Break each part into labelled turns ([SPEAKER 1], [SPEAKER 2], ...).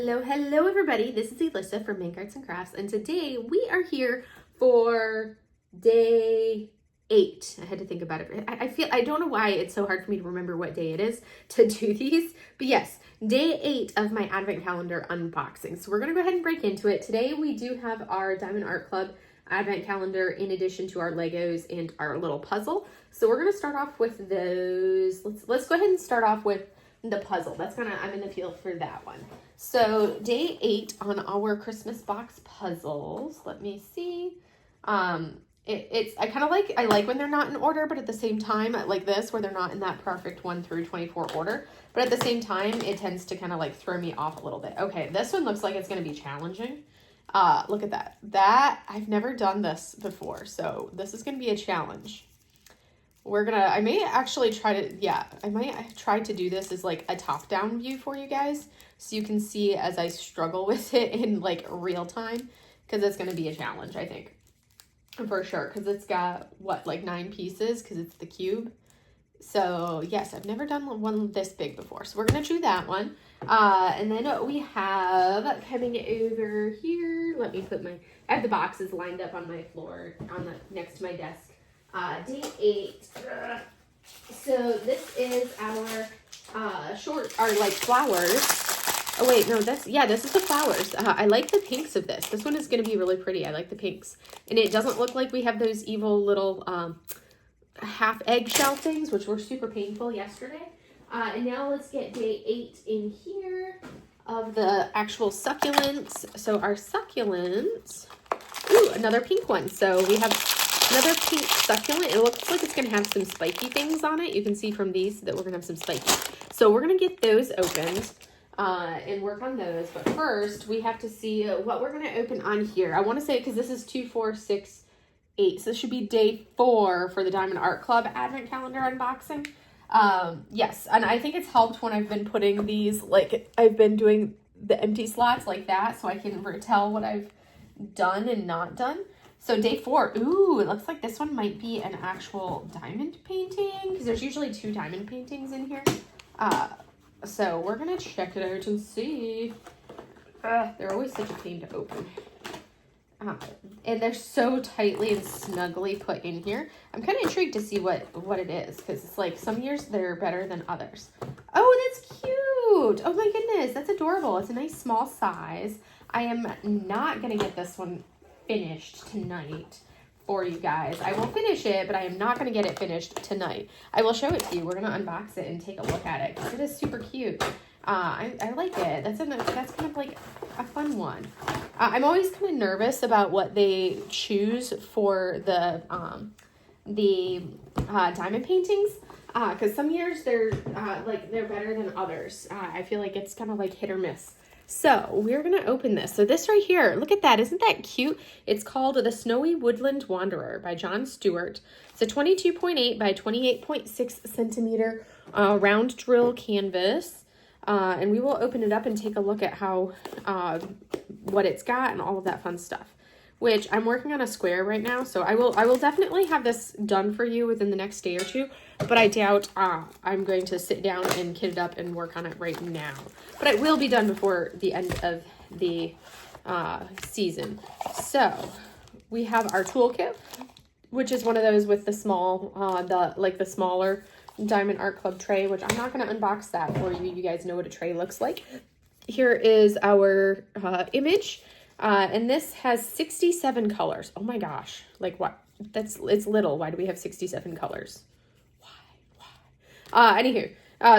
[SPEAKER 1] Hello everybody. This is Elissa from Make Arts and Crafts, and today we are here for day 8. I had to think about it. I don't know why it's so hard for me to remember what day it is to do these, but yes, day 8 of my advent calendar unboxing. So we're gonna go ahead and break into it. Today we do have our Diamond Art Club advent calendar in addition to our Legos and our little puzzle. So we're gonna start off with those. Let's go ahead and start off with the puzzle. I'm in the field for that one. So day 8 on our Christmas box puzzles. Let me see. I like when they're not in order, but at the same time, like this, where they're not in that perfect 1 through 24 order. But at the same time, it tends to kind of like throw me off a little bit. Okay, this one looks like it's going to be challenging. Look at that. I've never done this before, so this is going to be a challenge. I might try to do this as like a top-down view for you guys, so you can see as I struggle with it in like real time, because it's going to be a challenge, I think, for sure, because it's got, like 9 pieces, because it's the cube. So yes, I've never done one this big before, so we're going to do that one. And then we have coming over here, I have the boxes lined up on my floor, next to my desk. Day 8. So this is our flowers. Oh wait, no, this is the flowers. I like the pinks of this. This one is going to be really pretty. I like the pinks. And it doesn't look like we have those evil little half eggshell things, which were super painful yesterday. And now let's get day 8 in here of the actual succulents. So our succulents, ooh, another pink one. So we have another pink succulent. It looks like it's going to have some spiky things on it. You can see from these that we're going to have some spiky. So we're going to get those opened and work on those. But first, we have to see what we're going to open on here. I want to say, because this is 2, 4, 6, 8. So this should be day 4 for the Diamond Art Club Advent Calendar unboxing. Yes, and I think it's helped when I've been putting these, like, I've been doing the empty slots like that, so I can tell what I've done and not done. So day 4, ooh, it looks like this one might be an actual diamond painting, because there's usually 2 diamond paintings in here. So we're going to check it out and see. They're always such a pain to open. And they're so tightly and snugly put in here. I'm kind of intrigued to see what it is, because it's like some years they're better than others. Oh, that's cute. Oh my goodness, that's adorable. It's a nice small size. I am not going to get this one finished tonight for you guys. I will finish it, but I am not going to get it finished tonight. I will show it to you. We're going to unbox it and take a look at it, because it is super cute. I like it. That's kind of like a fun one. I'm always kind of nervous about what they choose for the diamond paintings, because some years they're better than others. I feel like it's kind of like hit or miss. So we're going to open this. So this right here, look at that. Isn't that cute? It's called The Snowy Woodland Wanderer by John Stewart. It's a 22.8 by 28.6 centimeter round drill canvas. And we will open it up and take a look at how, what it's got and all of that fun stuff, which I'm working on a square right now. So I will definitely have this done for you within the next day or 2, but I doubt, I'm going to sit down and kit it up and work on it right now, but it will be done before the end of the, season. So we have our toolkit, which is one of those with the small, the smaller Diamond Art Club tray, which I'm not going to unbox that for you. You guys know what a tray looks like. Here is our image, and this has 67 colors. Oh my gosh, like what? It's little. Why do we have 67 colors? Why? Anywho,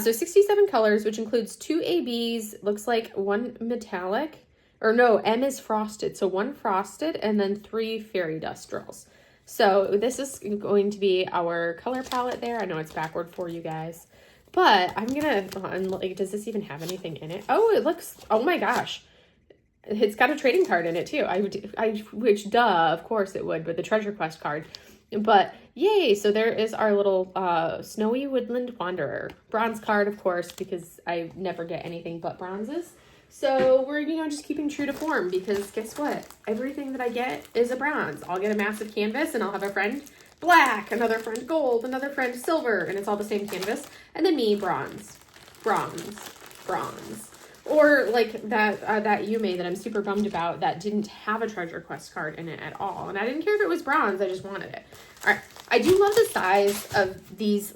[SPEAKER 1] so 67 colors, which includes 2 ABs, looks like 1 metallic, or no, M is frosted. So 1 frosted and then 3 fairy dust drills. So this is going to be our color palette there. I know it's backward for you guys, but I'm going to, does this even have anything in it? Oh, it looks, oh my gosh. It's got a trading card in it too. Which duh, of course it would, but the treasure quest card. But yay, so there is our little Snowy Woodland Wanderer. Bronze card, of course, because I never get anything but bronzes. So we're, just keeping true to form, because guess what? Everything that I get is a bronze. I'll get a massive canvas and I'll have a friend black, another friend gold, another friend silver, and it's all the same canvas. And then me, bronze, bronze, bronze. Or like that that Yume that I'm super bummed about that didn't have a treasure quest card in it at all. And I didn't care if it was bronze, I just wanted it. All right, I do love the size of these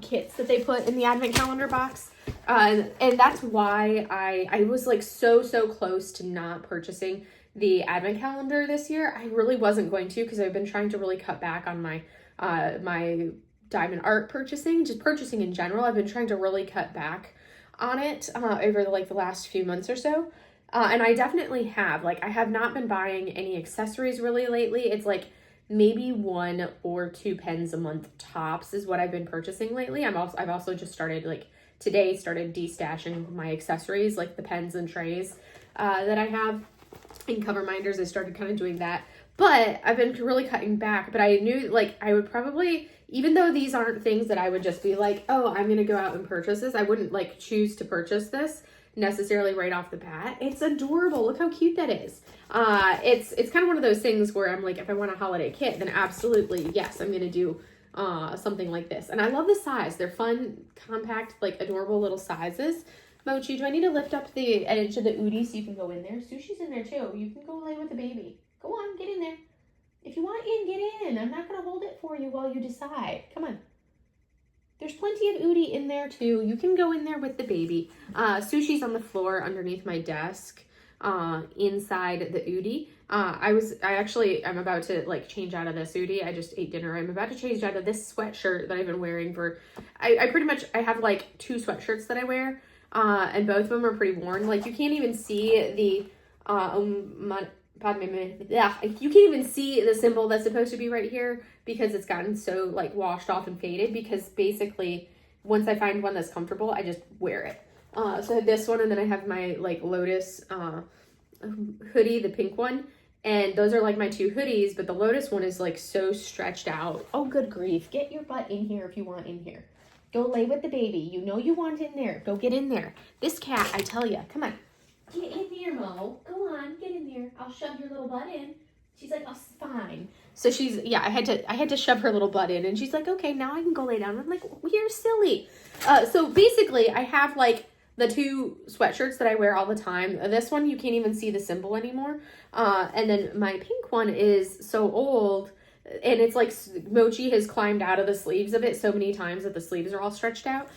[SPEAKER 1] kits that they put in the advent calendar box. And that's why I was like so close to not purchasing the advent calendar this year. I really wasn't going to, because I've been trying to really cut back on my my diamond art purchasing, just purchasing in general. I've been trying to really cut back on it over like the last few months or so. And I definitely have, like, I have not been buying any accessories really lately. It's like maybe 1 or 2 pens a month tops is what I've been purchasing lately. I've also just started, like, today started destashing my accessories, like the pens and trays that I have in cover minders. I started kind of doing that, but I've been really cutting back. But I knew, like, I would probably, even though these aren't things that I would just be like, oh, I'm gonna go out and purchase this, I wouldn't like choose to purchase this necessarily right off the bat. It's adorable. Look how cute that is. It's kind of one of those things where I'm like, if I want a holiday kit, then absolutely yes, I'm gonna do something like this. And I love the size. They're fun, compact, like adorable little sizes. Mochi, do I need to lift up the edge of the Oodie so you can go in there? Sushi's in there too. You can go lay with the baby. Go on, get in there. If you want in, get in. I'm not going to hold it for you while you decide. Come on. There's plenty of Oodie in there too. You can go in there with the baby. Sushi's on the floor underneath my desk, inside the Oodie. I'm about to like change out of this Oodie. I just ate dinner. I'm about to change out of this sweatshirt that I've been wearing for, I have like 2 sweatshirts that I wear, and both of them are pretty worn. Like you can't even see the, you can't even see the symbol that's supposed to be right here because it's gotten so like washed off and faded, because basically once I find one that's comfortable, I just wear it. So I have this one, and then I have my like Lotus hoodie, the pink one, and those are like my 2 hoodies, but the Lotus one is like so stretched out. Oh, good grief. Get your butt in here if you want in here. Go lay with the baby. You know you want in there. Go get in there. This cat, I tell you, come on. Get in there, Mo. Go on, get in there. I'll shove your little butt in. She's like, oh, fine. So she's, yeah, I had to shove her little butt in, and she's like, okay, now I can go lay down. I'm like, you're silly. So basically, I have like the 2 sweatshirts that I wear all the time. This one, you can't even see the symbol anymore. And then my pink one is so old, and it's like Mochi has climbed out of the sleeves of it so many times that the sleeves are all stretched out.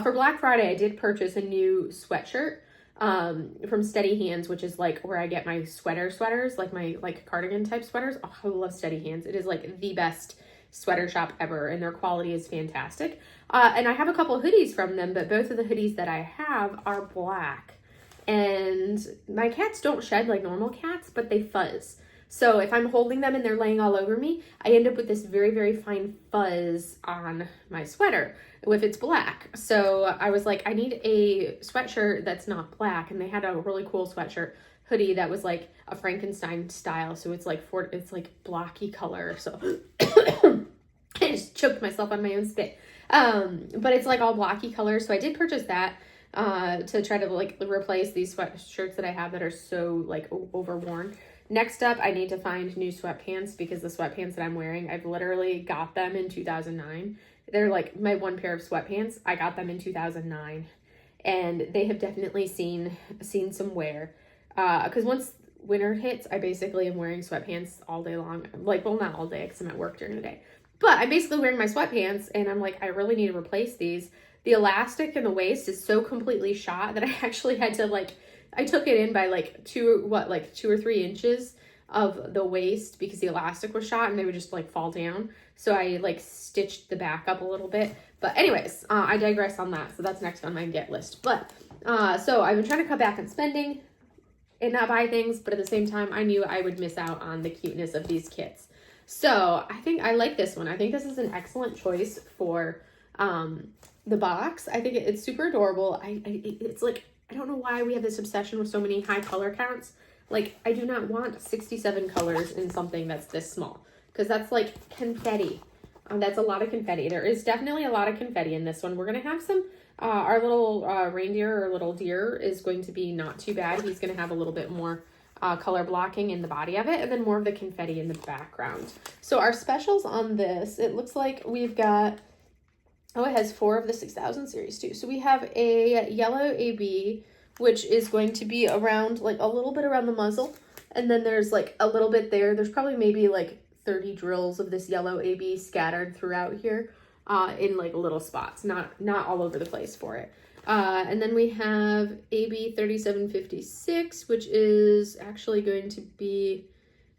[SPEAKER 1] For Black Friday, I did purchase a new sweatshirt from Steady Hands, which is like where I get my sweaters, like my like cardigan type sweaters. Oh, I love Steady Hands. It is like the best sweater shop ever, and their quality is fantastic. And I have a couple hoodies from them, but both of the hoodies that I have are black. And my cats don't shed like normal cats, but they fuzz. So if I'm holding them and they're laying all over me, I end up with this very fine fuzz on my sweater if it's black. So I was like, I need a sweatshirt that's not black. And they had a really cool sweatshirt hoodie that was like a Frankenstein style. So it's like blocky color. So I just choked myself on my own spit. But it's like all blocky color. So I did purchase that to try to like replace these sweatshirts that I have that are so like overworn. Next up, I need to find new sweatpants, because the sweatpants that I'm wearing, I've literally got them in 2009. They're like my one pair of sweatpants. I got them in 2009, and they have definitely seen some wear. Because once winter hits, I basically am wearing sweatpants all day long. Like, well, not all day because I'm at work during the day. But I'm basically wearing my sweatpants, and I'm like, I really need to replace these. The elastic in the waist is so completely shot that I actually had to like, I took it in by like 2 or 3 inches of the waist because the elastic was shot and they would just like fall down. So I like stitched the back up a little bit. But anyways, I digress on that. So that's next on my get list. But so I've been trying to cut back on spending and not buy things, but at the same time, I knew I would miss out on the cuteness of these kits. So I think I like this one. I think this is an excellent choice for the box. I think it's super adorable. It's like, I don't know why we have this obsession with so many high color counts. Like, I do not want 67 colors in something that's this small, because that's like confetti. That's a lot of confetti. There is definitely a lot of confetti in this one. We're going to have some, our little reindeer or little deer is going to be not too bad. He's going to have a little bit more color blocking in the body of it, and then more of the confetti in the background. So our specials on this, it looks like we've got, oh, it has 4 of the 6000 series too. So we have a yellow AB which is going to be around, like a little bit around the muzzle. And then there's like a little bit there. There's probably maybe like 30 drills of this yellow AB scattered throughout here in like little spots, not all over the place for it. And then we have AB 3756, which is actually going to be,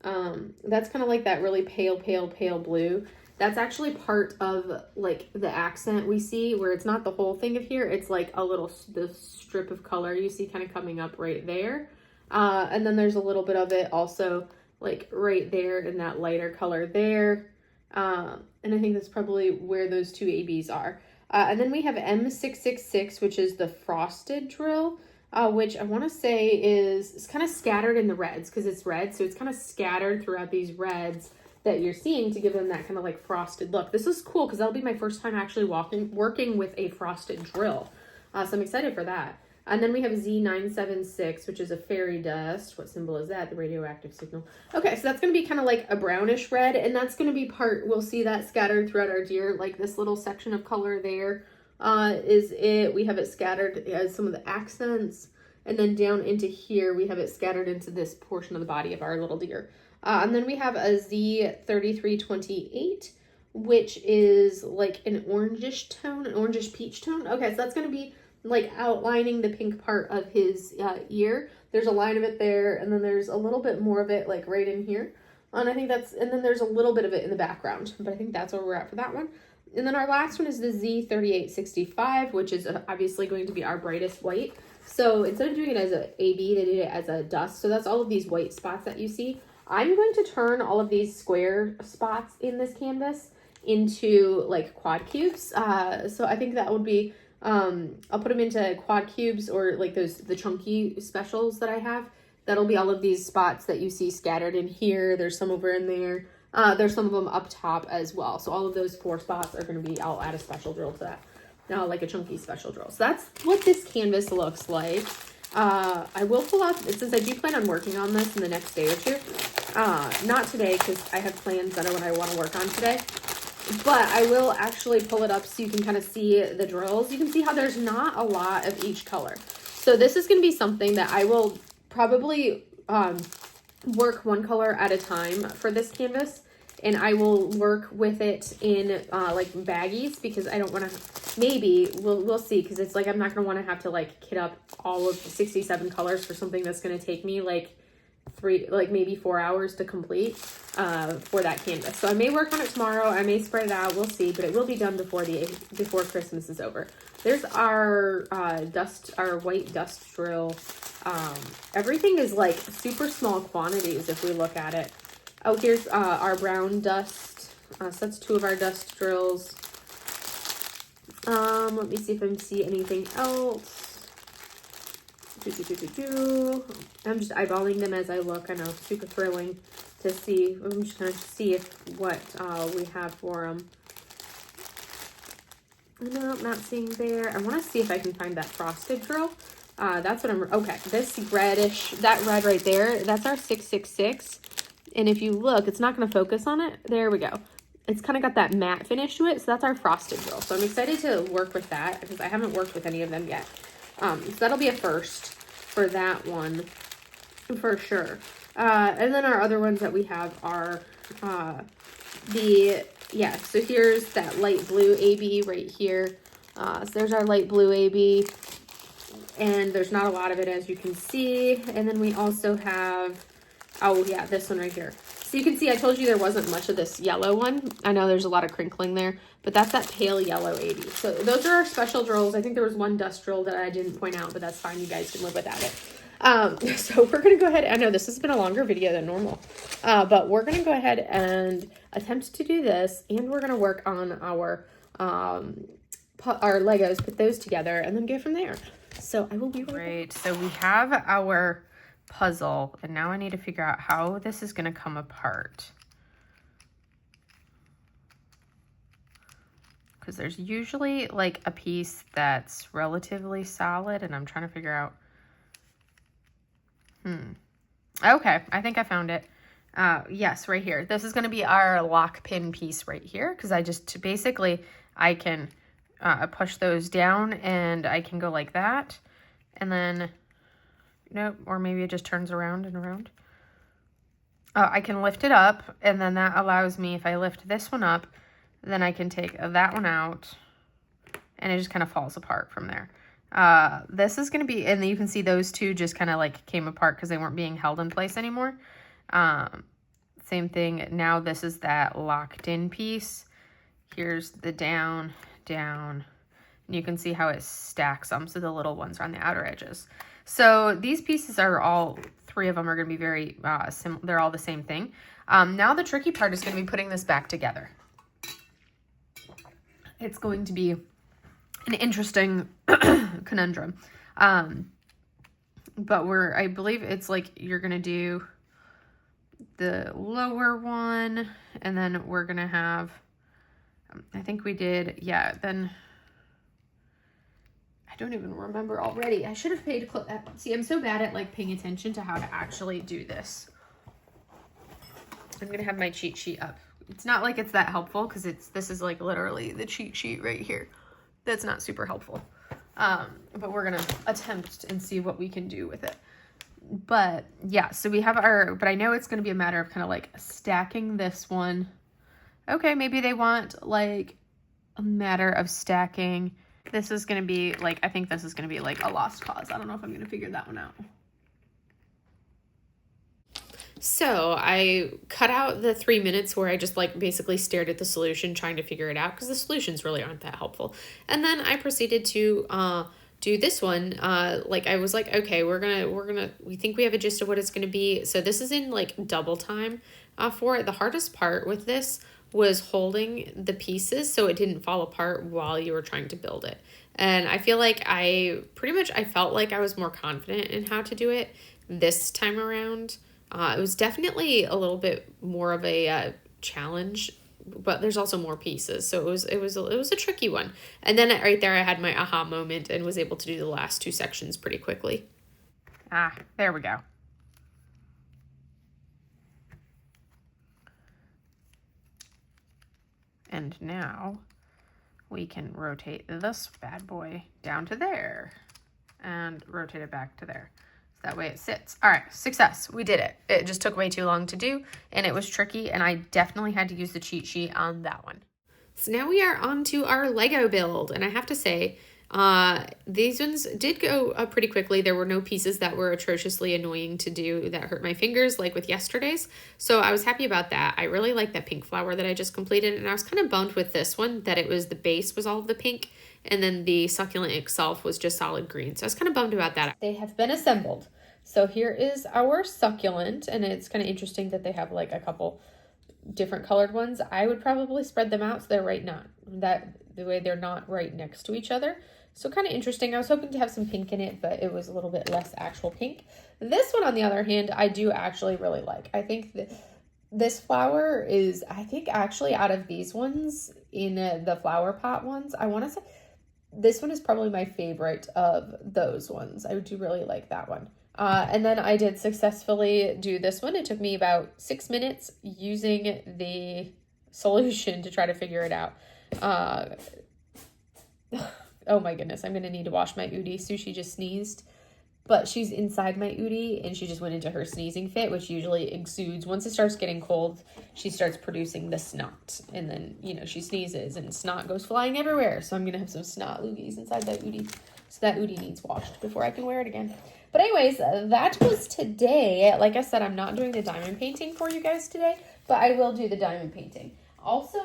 [SPEAKER 1] that's kind of like that really pale blue. That's actually part of like the accent we see, where it's not the whole thing of here. It's like a little, the strip of color you see kind of coming up right there. And then there's a little bit of it also like right there in that lighter color there. And I think that's probably where those two ABs are. And then we have M666, which is the frosted drill, which I want to say is kind of scattered in the reds because it's red. So it's kind of scattered throughout these reds that you're seeing to give them that kind of like frosted look. This is cool because that'll be my first time actually working with a frosted drill. So I'm excited for that. And then we have Z976, which is a fairy dust. What symbol is that? The radioactive signal. Okay, so that's going to be kind of like a brownish red, and that's going to be we'll see that scattered throughout our deer. Like this little section of color there is it. We have it scattered as some of the accents, and then down into here, we have it scattered into this portion of the body of our little deer. And then we have a Z3328, which is like an orangish tone, an orangish peach tone. Okay, so that's going to be like outlining the pink part of his ear. There's a line of it there, and then there's a little bit more of it like right in here. And I think and then there's a little bit of it in the background, but I think that's where we're at for that one. And then our last one is the Z3865, which is obviously going to be our brightest white. So instead of doing it as a AB, they did it as a dust. So that's all of these white spots that you see. I'm going to turn all of these square spots in this canvas into like quad cubes. So I think that would be, I'll put them into quad cubes or like the chunky specials that I have. That'll be all of these spots that you see scattered in here. There's some over in there. There's some of them up top as well. So all of those 4 spots are going to be, I'll add a special drill to that. Now, like a chunky special drill. So that's what this canvas looks like. I will pull out, since I do plan on working on this in the next day or two. Not today, because I have plans that I want to work on today. But I will actually pull it up so you can kind of see the drills. You can see how there's not a lot of each color. So this is going to be something that I will probably work one color at a time for this canvas. And I will work with it in like baggies because I don't want to, maybe, we'll see, because it's like I'm not going to want to have to like kit up all of the 67 colors for something that's going to take me like maybe 4 hours to complete for that canvas. So I may work on it tomorrow. I may spread it out. We'll see, but it will be done before Christmas is over. There's our white dust drill. Everything is like super small quantities if we look at it. Oh, here's our brown dust. So that's 2 of our dust drills. Let me see if I can see anything else. I'm just eyeballing them as I look. I know, super thrilling to see. I'm just going to see what we have for them. No, not seeing there. I want to see if I can find that frosted drill. That's what okay, this reddish, that red right there, that's our 666. And if you look, it's not going to focus on it. There we go. It's kind of got that matte finish to it. So that's our frosted drill. So I'm excited to work with that because I haven't worked with any of them yet. So that'll be a first for that one for sure. And then our other ones that we have are so here's that light blue AB right here. So there's our light blue AB. And there's not a lot of it, as you can see. And then we also have, oh yeah, this one right here. So you can see I told you there wasn't much of this yellow one. I know there's a lot of crinkling there, but that's that pale yellow 80. So those are our special drills. I think there was one dust drill that I didn't point out, but that's fine. You guys can live without it. So we're going to go ahead. I know this has been a longer video than normal, but we're going to go ahead and attempt to do this. And we're going to work on our Legos, put those together, and then go from there. So I will be right. So we have our puzzle, and now I need to figure out how this is going to come apart, because there's usually like a piece that's relatively solid, and I'm trying to figure out okay, I think I found it. Yes, right here. This is going to be our lock pin piece right here, because I can push those down and I can go like that, and then Nope, or maybe it just turns around and around. I can lift it up, and then that allows me, if I lift this one up, then I can take that one out, and it just kind of falls apart from there. This is going to be, and you can see those two just kind of like came apart because they weren't being held in place anymore. Same thing, now this is that locked in piece. Here's the down, down, and you can see how it stacks them, so the little ones are on the outer edges. So these pieces are all, 3 of them are going to be very, they're all the same thing. Now the tricky part is going to be putting this back together. It's going to be an interesting conundrum. But I believe it's like you're going to do the lower one, and then we're going to have, I think we did, yeah, then I don't even remember already. I should have paid close. See, I'm so bad at like paying attention to how to actually do this. I'm going to have my cheat sheet up. It's not like it's that helpful because this is like literally the cheat sheet right here. That's not super helpful. But we're going to attempt and see what we can do with it. But yeah, so we have but I know it's going to be a matter of kind of like stacking this one. Okay, maybe they want like a matter of stacking. This is going to be like, I think this is going to be like a lost cause. I don't know if I'm going to figure that one out. So I cut out the 3 minutes where I just like basically stared at the solution trying to figure it out because the solutions really aren't that helpful. And then I proceeded to do this one. Like I was like, okay, we think we have a gist of what it's going to be. So this is in like double time for it. The hardest part with this was holding the pieces so it didn't fall apart while you were trying to build it. And I feel like I felt like I was more confident in how to do it this time around. It was definitely a little bit more of a challenge, but there's also more pieces. So it was a tricky one. And then right there I had my aha moment and was able to do the last 2 sections pretty quickly. There we go. And now we can rotate this bad boy down to there and rotate it back to there. So that way it sits. All right, success. We did it. It just took way too long to do, and it was tricky, and I definitely had to use the cheat sheet on that one. So now we are on to our Lego build, and I have to say, these ones did go pretty quickly. There were no pieces that were atrociously annoying to do that hurt my fingers like with yesterday's. So I was happy about that. I really like that pink flower that I just completed, and I was kind of bummed with this one that it was the base was all of the pink and then the succulent itself was just solid green. So I was kind of bummed about that. They have been assembled. So here is our succulent, and it's kind of interesting that they have like a couple different colored ones. I would probably spread them out so they're the way they're not right next to each other. So kind of interesting. I was hoping to have some pink in it, but it was a little bit less actual pink. This one, on the other hand, I do actually really like. I think that this flower is, I think actually out of these ones in the flower pot ones, I want to say this one is probably my favorite of those ones. I do really like that one. And then I did successfully do this one. It took me about 6 minutes using the solution to try to figure it out. Oh my goodness, I'm going to need to wash my Oodie. Sushi just sneezed, but she's inside my Oodie and she just went into her sneezing fit, which usually exudes. Once it starts getting cold, she starts producing the snot, and then, you know, she sneezes and snot goes flying everywhere. So I'm going to have some snot loogies inside that Oodie. So that Oodie needs washed before I can wear it again. But anyways, that was today. Like I said, I'm not doing the diamond painting for you guys today, but I will do the diamond painting. Also,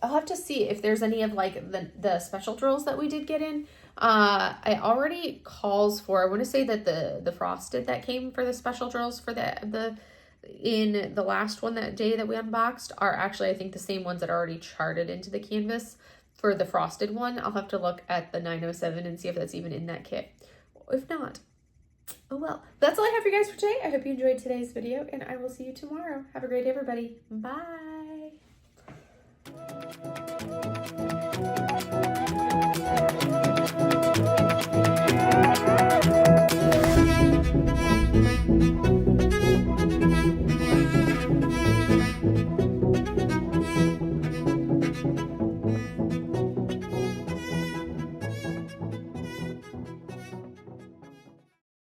[SPEAKER 1] I'll have to see if there's any of like the special drills that we did get in. I already calls for, I want to say that the frosted that came for the special drills for in the last one that day that we unboxed are actually, I think, the same ones that are already charted into the canvas for the frosted one. I'll have to look at the 907 and see if that's even in that kit. If not, oh well. That's all I have for you guys for today. I hope you enjoyed today's video, and I will see you tomorrow. Have a great day, everybody. Bye.